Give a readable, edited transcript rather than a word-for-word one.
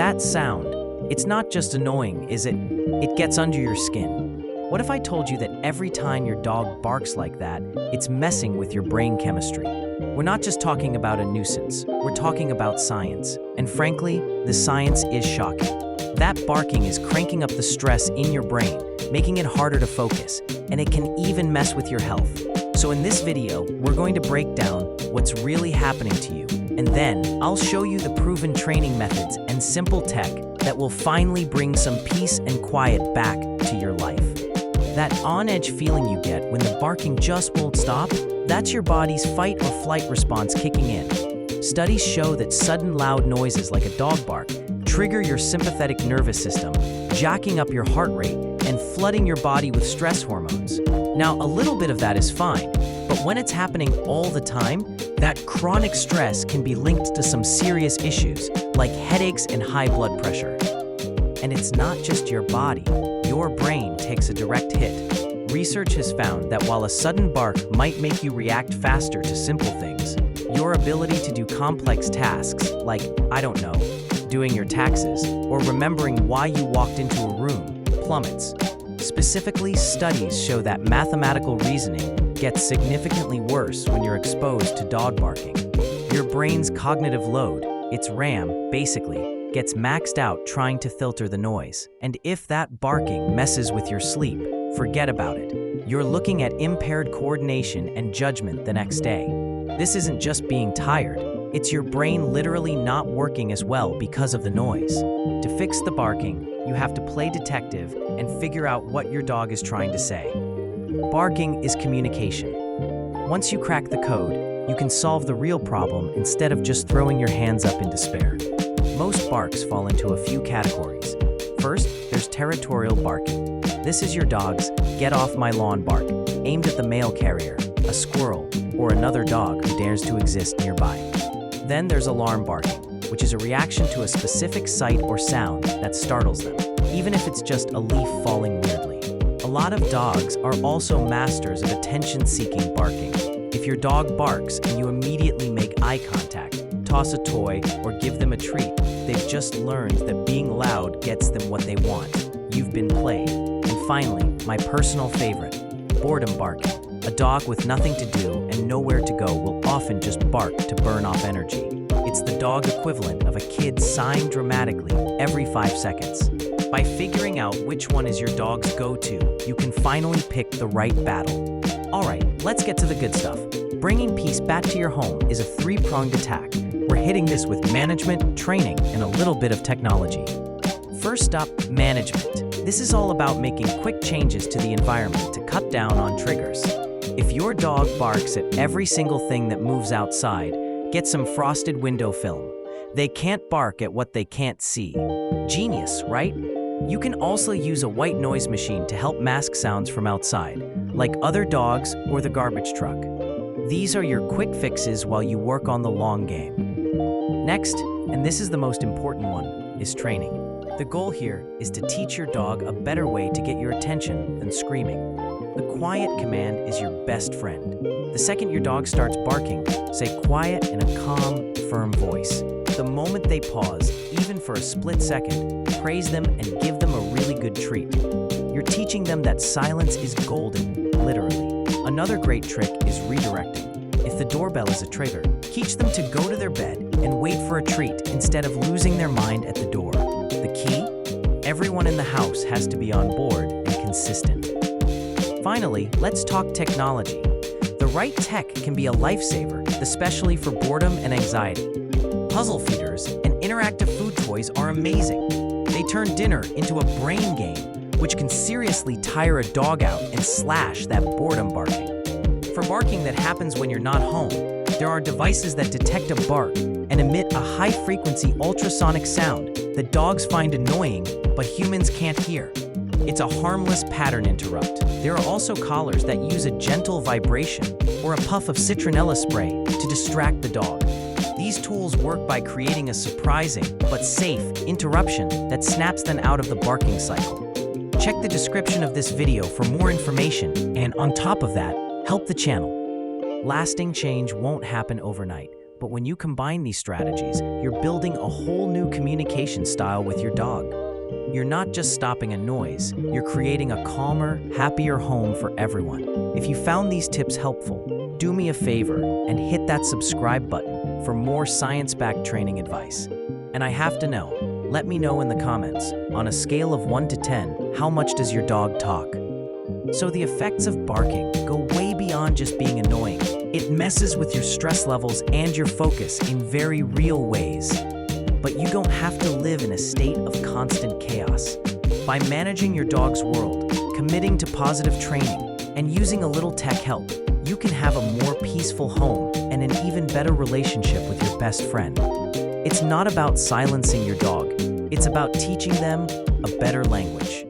That sound, it's not just annoying, is it? It gets under your skin. What if I told you that every time your dog barks like that, it's messing with your brain chemistry? We're not just talking about a nuisance, we're talking about science. And frankly, the science is shocking. That barking is cranking up the stress in your brain, making it harder to focus, and it can even mess with your health. So in this video, we're going to break down what's really happening to you, and then I'll show you the proven training methods and simple tech that will finally bring some peace and quiet back to your life. That on-edge feeling you get when the barking just won't stop, that's your body's fight or flight response kicking in. Studies show that sudden loud noises like a dog bark trigger your sympathetic nervous system, jacking up your heart rate and flooding your body with stress hormones. Now, a little bit of that is fine, but when it's happening all the time, that chronic stress can be linked to some serious issues like headaches and high blood pressure. And it's not just your body. Your brain takes a direct hit. Research has found that while a sudden bark might make you react faster to simple things, your ability to do complex tasks like, I don't know, doing your taxes or remembering why you walked into a room plummets. Specifically, studies show that mathematical reasoning gets significantly worse when you're exposed to dog barking. Your brain's cognitive load, its RAM, basically, gets maxed out trying to filter the noise. And if that barking messes with your sleep, forget about it. You're looking at impaired coordination and judgment the next day. This isn't just being tired, it's your brain literally not working as well because of the noise. To fix the barking, you have to play detective and figure out what your dog is trying to say. Barking is communication. Once you crack the code, you can solve the real problem instead of just throwing your hands up in despair. Most barks fall into a few categories. First, there's territorial barking. This is your dog's "get off my lawn" bark, aimed at the mail carrier, a squirrel, or another dog who dares to exist nearby. Then there's alarm barking, which is a reaction to a specific sight or sound that startles them, even if it's just a leaf falling weirdly. A lot of dogs are also masters of attention-seeking barking. If your dog barks and you immediately make eye contact, toss a toy, or give them a treat, they've just learned that being loud gets them what they want. You've been played. And finally, my personal favorite, boredom barking. A dog with nothing to do and nowhere to go will often just bark to burn off energy. It's the dog equivalent of a kid sighing dramatically every 5 seconds. By figuring out which one is your dog's go-to, you can finally pick the right battle. All right, let's get to the good stuff. Bringing peace back to your home is a three-pronged attack. We're hitting this with management, training, and a little bit of technology. First up, management. This is all about making quick changes to the environment to cut down on triggers. If your dog barks at every single thing that moves outside, get some frosted window film. They can't bark at what they can't see. Genius, right? You can also use a white noise machine to help mask sounds from outside, like other dogs or the garbage truck. These are your quick fixes while you work on the long game. Next, and this is the most important one, is training. The goal here is to teach your dog a better way to get your attention than screaming. The quiet command is your best friend. The second your dog starts barking, say quiet in a calm, firm voice. The moment they pause, even for a split second, praise them and give them a really good treat. You're teaching them that silence is golden, literally. Another great trick is redirecting. If the doorbell is a trigger, teach them to go to their bed and wait for a treat instead of losing their mind at the door. The key? Everyone in the house has to be on board and consistent. Finally, let's talk technology. The right tech can be a lifesaver, especially for boredom and anxiety. Puzzle feeders and interactive food toys are amazing. They turn dinner into a brain game, which can seriously tire a dog out and slash that boredom barking. For barking that happens when you're not home, there are devices that detect a bark and emit a high-frequency ultrasonic sound that dogs find annoying but humans can't hear. It's a harmless pattern interrupt. There are also collars that use a gentle vibration or a puff of citronella spray to distract the dog. These tools work by creating a surprising but safe interruption that snaps them out of the barking cycle. Check the description of this video for more information, and on top of that, help the channel. Lasting change won't happen overnight, But when you combine these strategies, you're building a whole new communication style with your dog. You're not just stopping a noise, you're creating a calmer, happier home for everyone. If you found these tips helpful, do me a favor and hit that subscribe button for more science-backed training advice. And I have to know, let me know in the comments, on a scale of 1 to 10, how much does your dog talk? So the effects of barking go way beyond just being annoying. It messes with your stress levels and your focus in very real ways. But you don't have to live in a state of constant chaos. By managing your dog's world, committing to positive training, and using a little tech help, you can have a more peaceful home and an even better relationship with your best friend. It's not about silencing your dog, it's about teaching them a better language.